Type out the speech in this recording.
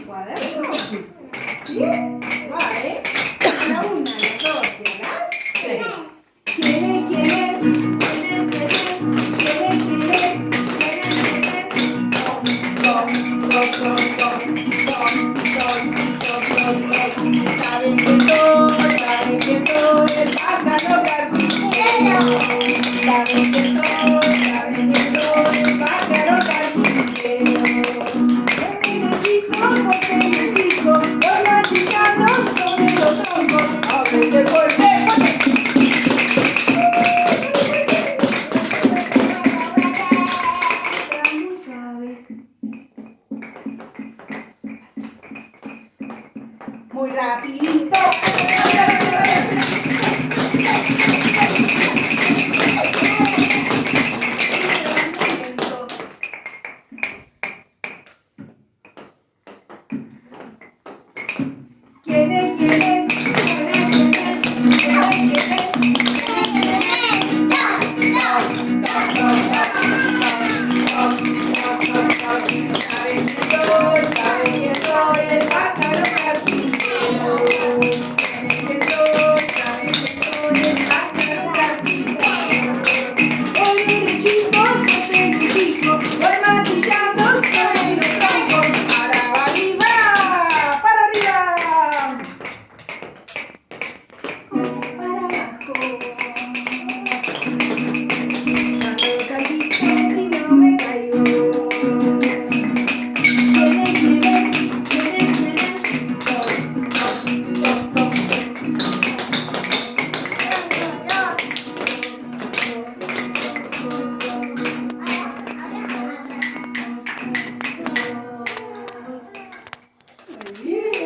el cuaderno? ¿Sí? Va, ¿eh? La una, la dos y la tres. ¿Quién es? ¿Quién es? ¿Quién es? ¿Quién es? ¿Quién es? ¿Saben quién soy? ¿Saben quién soy? El pájaro carpintero. ¿Saben quién soy? ¿Saben quién soy? El pájaro carpintero. Mire chicos, porque me dijo, los martillados sobre los troncos. Ábrense fuerte, fuerte. Muy suave. Muy rapidito. ¿Quién es? ¿Quién es? ¿Quién es? ¿Quién es? ¿Quién es? ¿Saben quién soy? ¿Saben quién soy? El pájaro carpintero. ¿Saben quién soy? ¿Saben quién soy? El pájaro carpintero. Voy derechito, no sé qué dijo. Voy martillando sobre los troncos. Para arriba, para arriba. Para abajo. Dando saltitos y no me caigo. ¿Quién es? ¿Quién es? ¿Quién es? ¿Quién es? Top, top, top, top. Muy bien.